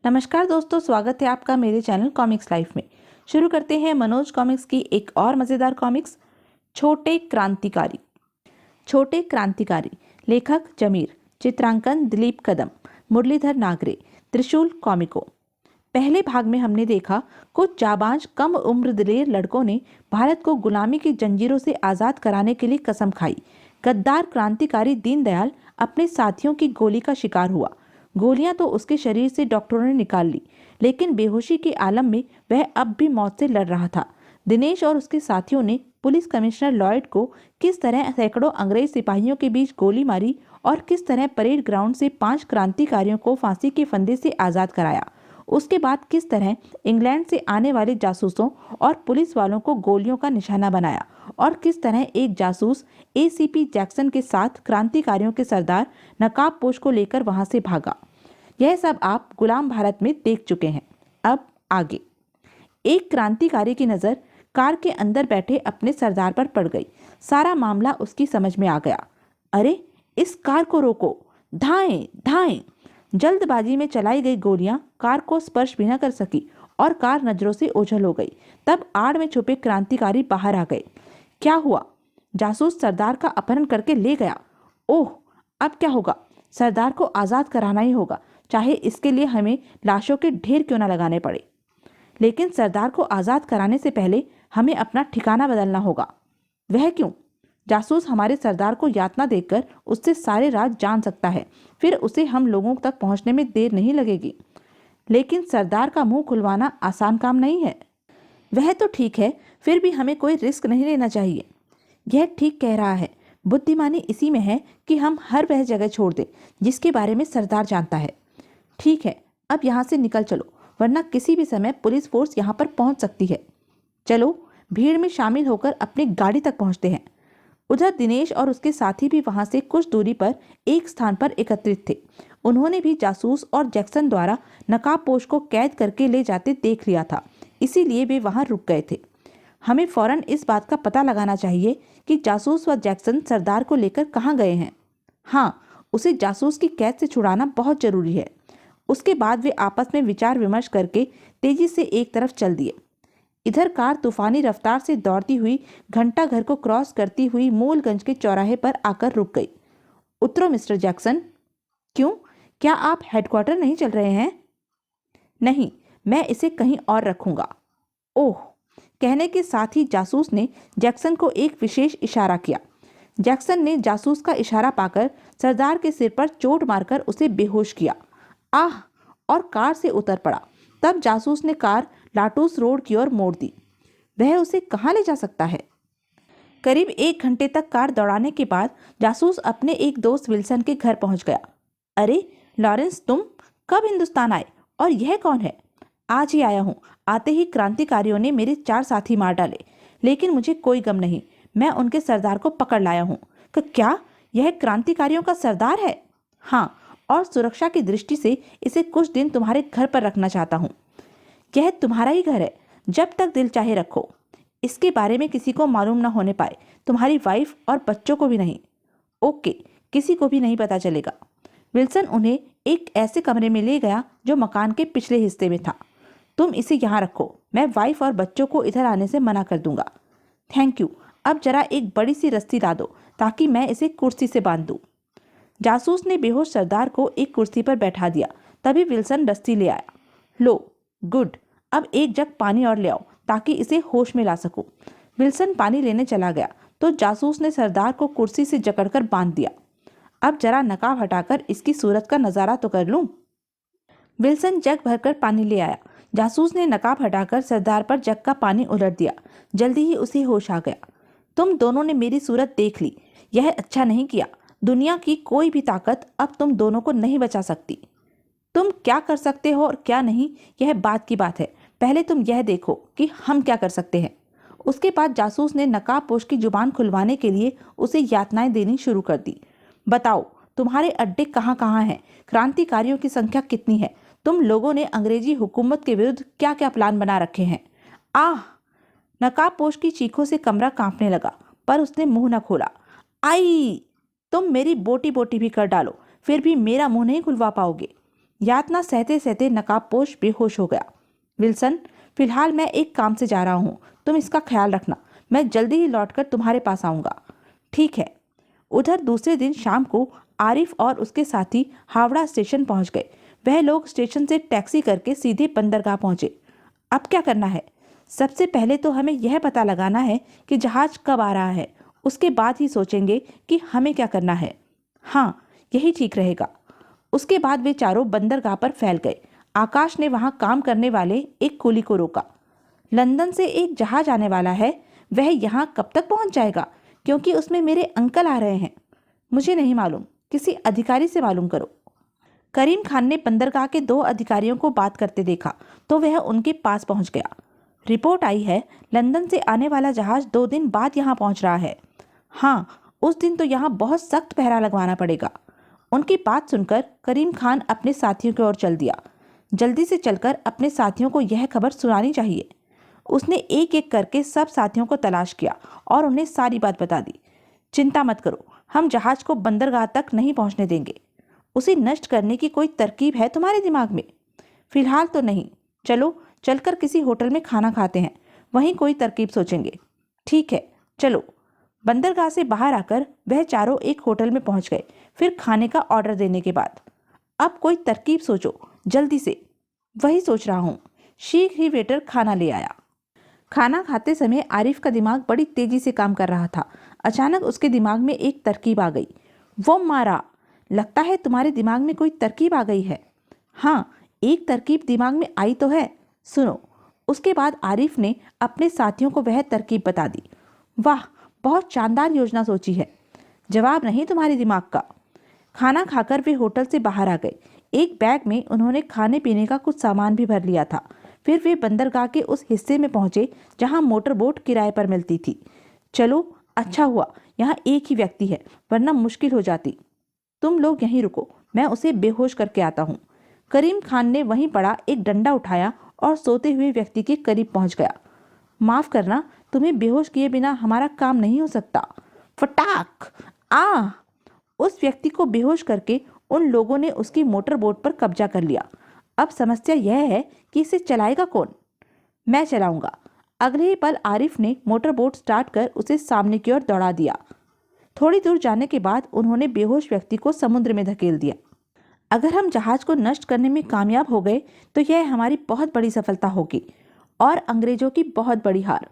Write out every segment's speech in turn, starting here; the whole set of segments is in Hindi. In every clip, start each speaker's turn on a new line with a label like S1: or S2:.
S1: नमस्कार दोस्तों, स्वागत है आपका मेरे चैनल कॉमिक्स लाइफ में। शुरू करते हैं मनोज कॉमिक्स की एक और मज़ेदार कॉमिक्स, छोटे क्रांतिकारी। छोटे क्रांतिकारी, लेखक जमीर, चित्रांकन दिलीप कदम, मुरलीधर नागरे, त्रिशूल कॉमिको। पहले भाग में हमने देखा कुछ जाबांज कम उम्र दिलेर लड़कों ने भारत को गुलामी की जंजीरों से आज़ाद कराने के लिए कसम खाई। गद्दार क्रांतिकारी दीनदयाल अपने साथियों की गोली का शिकार हुआ। गोलियां तो उसके शरीर से डॉक्टरों ने निकाल ली, लेकिन बेहोशी के आलम में वह अब भी मौत से लड़ रहा था। दिनेश और उसके साथियों ने पुलिस कमिश्नर लॉयड को किस तरह सैकड़ों अंग्रेज सिपाहियों के बीच गोली मारी और किस तरह परेड ग्राउंड से 5 क्रांतिकारियों को फांसी के फंदे से आज़ाद कराया। उसके बाद किस तरह इंग्लैंड से आने वाले जासूसों और पुलिस वालों को गोलियों का निशाना बनाया और किस तरह एक जासूस एसीपी जैक्सन के साथ क्रांतिकारियों के सरदार नकाबपोश को लेकर वहां से भागा। यह सब आप गुलाम भारत में देख चुके हैं। अब आगे। एक क्रांतिकारी की नज़र कार के अंदर बैठे अपने सरदार पर पड़ गई। सारा मामला उसकी समझ में आ गया। अरे, इस कार को रोको, धाएं धाएं। जल्दबाजी में चलाई गई गोलियां कार को स्पर्श भी न कर सकी और कार नजरों से ओझल हो गई। तब आड़ में छुपे क्रांतिकारी बाहर आ गए। क्या हुआ? जासूस सरदार का अपहरण करके ले गया। ओह, अब क्या होगा? सरदार को आज़ाद कराना ही होगा, चाहे इसके लिए हमें लाशों के ढेर क्यों न लगाने पड़े। लेकिन सरदार को आज़ाद कराने से पहले हमें अपना ठिकाना बदलना होगा। वह क्यों? जासूस हमारे सरदार को यातना देकर उससे सारे राज जान सकता है, फिर उसे हम लोगों तक पहुंचने में देर नहीं लगेगी। लेकिन सरदार का मुंह खुलवाना आसान काम नहीं है। वह तो ठीक है, फिर भी हमें कोई रिस्क नहीं लेना चाहिए। यह ठीक कह रहा है। बुद्धिमानी इसी में है कि हम हर वह जगह छोड़ दें जिसके बारे में सरदार जानता है। ठीक है, अब यहाँ से निकल चलो, वरना किसी भी समय पुलिस फोर्स यहाँ पर पहुँच सकती है। चलो, भीड़ में शामिल होकर अपनी गाड़ी तक पहुँचते हैं। उधर दिनेश और उसके साथी भी वहां से कुछ दूरी पर एक स्थान पर एकत्रित थे। उन्होंने भी जासूस और जैक्सन द्वारा नकाबपोश को कैद करके ले जाते देख लिया था, इसीलिए वे वहां रुक गए थे। हमें फौरन इस बात का पता लगाना चाहिए कि जासूस व जैक्सन सरदार को लेकर कहाँ गए हैं। हाँ, उसे जासूस की कैद से छुड़ाना बहुत जरूरी है। उसके बाद वे आपस में विचार विमर्श करके तेजी से एक तरफ चल दिए। इधर कार तूफानी रफ्तार से दौड़ती हुई घंटा घर को क्रॉस करती हुई मूलगंज के चौराहे पर आकर रुक गई। उतरो मिस्टर जैक्सन। क्यों, क्या आप हेडक्वार्टर नहीं चल रहे हैं? नहीं, मैं इसे कहीं और रखूंगा। ओह, कहने के साथ ही जासूस ने जैक्सन को एक विशेष इशारा किया। जैक्सन ने जासूस का इशारा पाकर सरदार के सिर पर चोट मारकर उसे बेहोश किया। आह, और कार से उतर पड़ा। तब जासूस ने कार लाटूस रोड की ओर मोड़ दी। वह उसे कहाँ ले जा सकता है? करीब 1 घंटे तक कार दौड़ाने के बाद जासूस अपने एक दोस्त विल्सन के घर पहुंच गया। अरे लॉरेंस, तुम कब हिंदुस्तान आए और यह कौन है? आज ही आया हूँ। आते ही क्रांतिकारियों ने मेरे 4 साथी मार डाले, लेकिन मुझे कोई गम नहीं। मैं उनके सरदार को पकड़ लाया हूँ। क्या यह क्रांतिकारियों का सरदार है? हाँ, और सुरक्षा की दृष्टि से इसे कुछ दिन तुम्हारे घर पर रखना चाहता हूँ। यह तुम्हारा ही घर है, जब तक दिल चाहे रखो। इसके बारे में किसी को मालूम न होने पाए, तुम्हारी वाइफ और बच्चों को भी नहीं। ओके, किसी को भी नहीं पता चलेगा। विल्सन उन्हें एक ऐसे कमरे में ले गया जो मकान के पिछले हिस्से में था। तुम इसे यहाँ रखो, मैं वाइफ और बच्चों को इधर आने से मना कर दूंगा। Thank you. अब जरा एक बड़ी सी रस्सी ला दो ताकि मैं इसे कुर्सी से बांध दूं। जासूस ने बेहोश सरदार को एक कुर्सी पर बैठा दिया। तभी विल्सन रस्सी ले आया। लो, गुड। अब एक जग पानी और ले आओ ताकि इसे होश में ला सकूं। विल्सन पानी लेने चला गया तो जासूस ने सरदार को कुर्सी से जकड़कर बांध दिया। अब जरा नकाब हटाकर इसकी सूरत का नजारा तो कर लूं। विल्सन जग भरकर पानी ले आया। जासूस ने नकाब हटाकर सरदार पर जग का पानी उलट दिया। जल्दी ही उसे होश आ गया। तुम दोनों ने मेरी सूरत देख ली। यह अच्छा नहीं किया। दुनिया की कोई भी ताकत अब तुम दोनों को नहीं बचा सकती। तुम क्या कर सकते हो और क्या नहीं, यह बात की बात है। पहले तुम यह देखो कि हम क्या कर सकते हैं। उसके बाद जासूस ने नकाबपोश की जुबान खुलवाने के लिए उसे यातनाएं देनी शुरू कर दी। बताओ, तुम्हारे अड्डे कहाँ कहाँ हैं? क्रांतिकारियों की संख्या कितनी है? तुम लोगों ने अंग्रेजी हुकूमत के विरुद्ध क्या क्या प्लान बना रखे हैं? आह! नकाबपोश की चीखों से कमरा कांपने लगा, पर उसने मुंह न खोला। आई! तुम मेरी बोटी बोटी भी कर डालो, फिर भी मेरा मुंह नहीं खुलवा पाओगे। यातना सहते सहते नकाबपोश बेहोश हो गया। विल्सन, फिलहाल मैं एक काम से जा रहा हूँ, तुम इसका ख्याल रखना। मैं जल्दी ही लौटकर तुम्हारे पास आऊँगा। ठीक है। उधर दूसरे दिन शाम को आरिफ और उसके साथी हावड़ा स्टेशन पहुंच गए। वह लोग स्टेशन से टैक्सी करके सीधे बंदरगाह पहुंचे। अब क्या करना है? सबसे पहले तो हमें यह पता लगाना है कि जहाज कब आ रहा है, उसके बाद ही सोचेंगे कि हमें क्या करना है। हाँ, यही ठीक रहेगा। उसके बाद वे चारों बंदरगाह पर फैल गए। आकाश ने वहां काम करने वाले एक कुली को रोका। लंदन से एक जहाज आने वाला है, वह यहाँ कब तक पहुंच जाएगा? क्योंकि उसमें मेरे अंकल आ रहे हैं। मुझे नहीं मालूम, किसी अधिकारी से मालूम करो। करीम खान ने बंदरगाह के 2 अधिकारियों को बात करते देखा तो वह उनके पास पहुंच गया। रिपोर्ट आई है, लंदन से आने वाला जहाज 2 दिन बाद यहाँ पहुंच रहा है। हाँ, उस दिन तो यहाँ बहुत सख्त पहरा लगवाना पड़ेगा। उनकी बात सुनकर करीम खान अपने साथियों की ओर चल दिया। जल्दी से चलकर अपने साथियों को यह खबर सुनानी चाहिए। उसने एक एक करके सब साथियों को तलाश किया और उन्हें सारी बात बता दी। चिंता मत करो, हम जहाज को बंदरगाह तक नहीं पहुंचने देंगे। उसे नष्ट करने की कोई तरकीब है तुम्हारे दिमाग में? फिलहाल तो नहीं। चलो चलकर किसी होटल में खाना खाते हैं, वहीं कोई तरकीब सोचेंगे। ठीक है, चलो। बंदरगाह से बाहर आकर वह चारों एक होटल में पहुंच गए। फिर खाने का ऑर्डर देने के बाद अब कोई तरकीब सोचो, जल्दी से। वही सोच रहा हूँ। शीघ्र ही वेटर खाना ले आया। खाना खाते समय आरिफ का दिमाग बड़ी तेजी से काम कर रहा था। अचानक उसके दिमाग में एक तरकीब आ गई। वो मारा, लगता है तुम्हारे दिमाग में कोई तरकीब आ गई है। हाँ, एक तरकीब दिमाग में आई तो है, सुनो। उसके बाद आरिफ ने अपने साथियों को वह तरकीब बता दी। वाह, बहुत शानदार योजना सोची है। जवाब नहीं तुम्हारे दिमाग का। खाना खाकर वे होटल से बाहर आ गए। एक बैग में उन्होंने खाने पीने का कुछ सामान भी भर लिया था। फिर वे बंदरगाह के उस हिस्से में पहुंचे जहां मोटर बोट किराए पर मिलती थी। चलो, अच्छा हुआ यहाँ एक ही व्यक्ति है, वरना मुश्किल हो जाती। तुम लोग यहीं रुको, मैं उसे बेहोश करके आता हूँ। करीम खान ने वहीं पड़ा एक डंडा उठाया और सोते हुए व्यक्ति के करीब पहुंच गया। माफ करना, तुम्हें बेहोश किए बिना हमारा काम नहीं हो सकता। फटाक! आ! उस व्यक्ति को बेहोश करके उन लोगों ने उसकी मोटर बोट पर कब्जा कर लिया। अब समस्या यह है कि इसे चलाएगा कौन? मैं चलाऊंगा। अगले ही पल आरिफ ने मोटर बोट स्टार्ट कर उसे सामने की ओर दौड़ा दिया। थोड़ी दूर जाने के बाद उन्होंने बेहोश व्यक्ति को समुद्र में धकेल दिया। अगर हम जहाज को नष्ट करने में कामयाब हो गए तो यह हमारी बहुत बड़ी सफलता होगी और अंग्रेजों की बहुत बड़ी हार।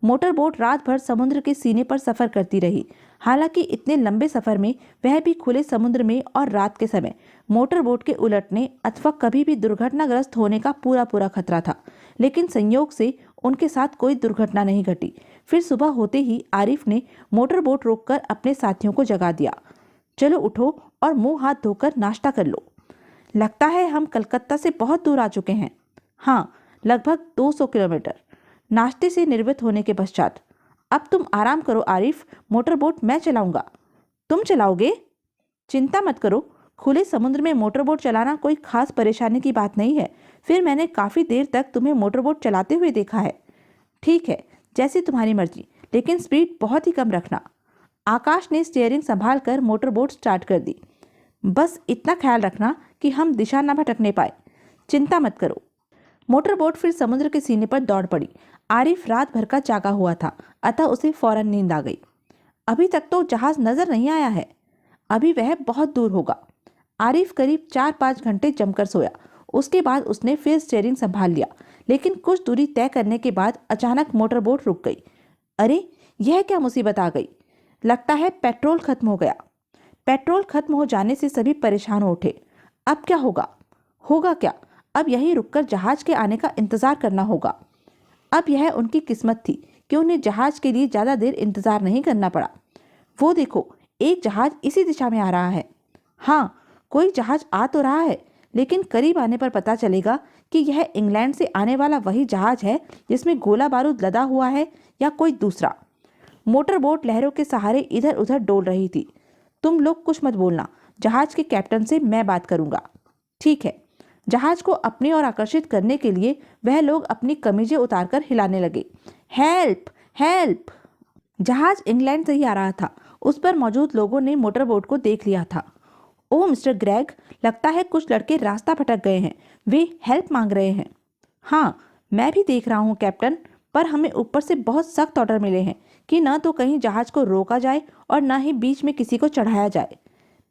S1: मोटर बोट रात भर समुद्र के सीने पर सफर करती रही। हालांकि इतने लंबे सफर में वह भी खुले समुद्र में और रात के समय मोटर बोट के उलटने अथवा कभी भी दुर्घटनाग्रस्त होने का पूरा पूरा खतरा था। लेकिन संयोग से उनके साथ कोई दुर्घटना नहीं घटी। फिर सुबह होते ही आरिफ ने मोटर बोट रोककर अपने साथियों को जगा दिया। चलो उठो और मुंह हाथ धोकर नाश्ता कर लो। लगता है हम कलकत्ता से बहुत दूर आ चुके हैं। हाँ, लगभग 200 किलोमीटर। नाश्ते से निर्वृत्त होने के पश्चात अब तुम आराम करो आरिफ, मोटर बोट मैं चलाऊंगा। तुम चलाओगे? चिंता मत करो, खुले समुद्र में मोटर बोट चलाना कोई खास परेशानी की बात नहीं है। फिर मैंने काफी देर तक तुम्हें मोटर बोट चलाते हुए देखा है। ठीक है, जैसी तुम्हारी मर्जी, लेकिन स्पीड बहुत ही कम रखना। आकाश ने स्टीयरिंग संभाल कर मोटर बोट स्टार्ट कर दी। बस इतना ख्याल रखना कि हम दिशा न भटकने पाए। चिंता मत करो। मोटर बोट फिर समुद्र के सीने पर दौड़ पड़ी। आरिफ रात भर का जागा हुआ था, अतः उसे फौरन नींद आ गई। अभी तक तो जहाज नजर नहीं आया है, अभी वह बहुत दूर होगा। आरिफ करीब 4-5 घंटे जमकर सोया। उसके बाद उसने फिर स्टीयरिंग संभाल लिया, लेकिन कुछ दूरी तय करने के बाद अचानक मोटर बोट रुक गई। अरे, यह क्या मुसीबत आ गई? लगता है पेट्रोल खत्म हो गया। पेट्रोल खत्म हो जाने से सभी परेशान हो उठे। अब क्या होगा? होगा क्या? अब यहीं रुककर जहाज के आने का इंतजार करना होगा। अब यह उनकी किस्मत थी कि उन्हें जहाज के लिए ज्यादा देर इंतजार नहीं करना पड़ा। वो देखो, एक जहाज इसी दिशा में आ रहा है। हाँ, कोई जहाज आ तो रहा है, लेकिन करीब आने पर पता चलेगा कि यह इंग्लैंड से आने वाला वही जहाज है जिसमें गोला बारूद लदा हुआ है या कोई दूसरा। मोटर बोट लहरों के सहारे इधर उधर डोल रही थी। तुम लोग कुछ मत बोलना, जहाज के कैप्टन से मैं बात करूंगा। ठीक है। जहाज को अपनी ओर आकर्षित करने के लिए वह लोग अपनी कमीजें उतारकर हिलाने लगे। Help, help! जहाज इंग्लैंड से ही आ रहा था। उस पर मौजूद लोगों ने मोटर बोट को देख लिया था। ओह मिस्टर ग्रेग, लगता है कुछ लड़के रास्ता भटक गए हैं। वे हेल्प मांग रहे हैं। हाँ, मैं भी देख रहा हूँ कैप्टन, पर हमें ऊपर से बहुत सख्त ऑर्डर मिले हैं कि न तो कहीं जहाज को रोका जाए और न ही बीच में किसी को चढ़ाया जाए।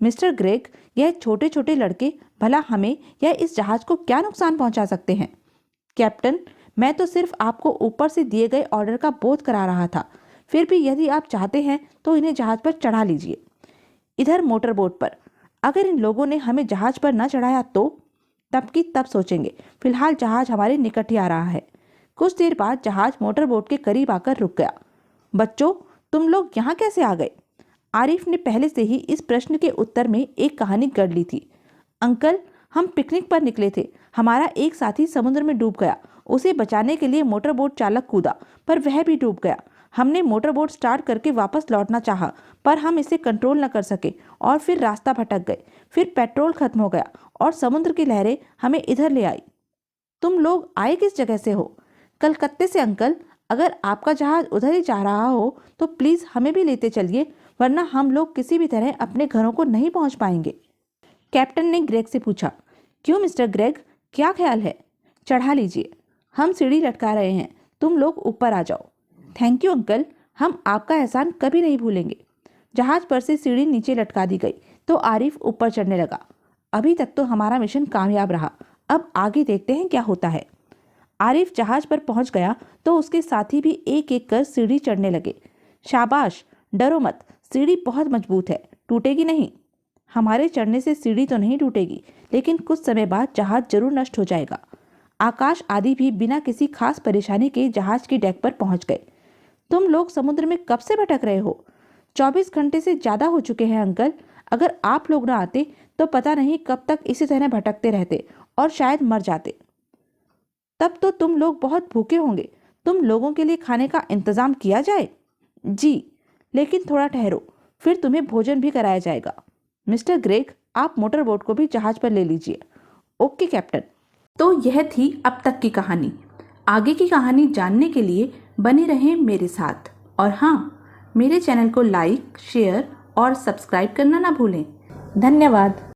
S1: मिस्टर ग्रेग, यह छोटे छोटे लड़के भला हमें या इस जहाज को क्या नुकसान पहुंचा सकते हैं? कैप्टन, मैं तो सिर्फ आपको ऊपर से दिए गए ऑर्डर का बोध करा रहा था। फिर भी यदि आप चाहते हैं तो इन्हें जहाज पर चढ़ा लीजिए। इधर मोटर बोट पर अगर इन लोगों ने हमें जहाज पर न चढ़ाया तो तब की तब सोचेंगे। फिलहाल जहाज हमारे निकट ही आ रहा है। कुछ देर बाद जहाज मोटर बोट के करीब आकर रुक गया। बच्चों, तुम लोग यहाँ कैसे आ गए? आरिफ ने पहले से ही इस प्रश्न के उत्तर में एक कहानी गढ़ ली थी। अंकल, हम पिकनिक पर निकले थे। हमारा एक साथी समुद्र में डूब गया। उसे बचाने के लिए मोटर बोट चालक कूदा, पर वह भी डूब गया। हमने मोटर बोट स्टार्ट करके वापस लौटना चाहा, पर हम इसे कंट्रोल न कर सके और फिर रास्ता भटक गए। फिर पेट्रोल खत्म हो गया और समुद्र की लहरें हमें इधर ले आई। तुम लोग आए किस जगह से हो? कलकत्ते से अंकल। अगर आपका जहाज उधर ही जा रहा हो तो प्लीज हमें भी लेते चलिए, वरना हम लोग किसी भी तरह अपने घरों को नहीं पहुंच पाएंगे। कैप्टन ने ग्रेग से पूछा। क्यों मिस्टर ग्रेग, क्या ख्याल है? चढ़ा लीजिए, हम सीढ़ी लटका रहे हैं। तुम लोग ऊपर आ जाओ। थैंक यू अंकल, हम आपका एहसान कभी नहीं भूलेंगे। जहाज पर से सीढ़ी नीचे लटका दी गई तो आरिफ ऊपर चढ़ने लगा। अभी तक तो हमारा मिशन कामयाब रहा, अब आगे देखते हैं क्या होता है। आरिफ जहाज पर पहुंच गया तो उसके साथी भी एक एक कर सीढ़ी चढ़ने लगे। शाबाश, डरो मत, सीढ़ी बहुत मजबूत है, टूटेगी नहीं। हमारे चढ़ने से सीढ़ी तो नहीं टूटेगी, लेकिन कुछ समय बाद जहाज जरूर नष्ट हो जाएगा। आकाश आदि भी बिना किसी खास परेशानी के जहाज की डेक पर पहुंच गए। तुम लोग समुद्र में कब से भटक रहे हो? 24 घंटे से ज्यादा हो चुके हैं अंकल। अगर आप लोग ना आते तो पता नहीं कब तक इसी तरह भटकते रहते और शायद मर जाते। तब तो तुम लोग बहुत भूखे होंगे। तुम लोगों के लिए खाने का इंतजाम किया जाए? जी, लेकिन थोड़ा ठहरो, फिर तुम्हें भोजन भी कराया जाएगा। मिस्टर ग्रेग, आप मोटर बोट को भी जहाज पर ले लीजिए। Okay captain. तो यह थी अब तक की कहानी। आगे की कहानी जानने के लिए बने रहें मेरे साथ। और हाँ, मेरे चैनल को लाइक, शेयर और सब्सक्राइब करना ना भूलें। धन्यवाद।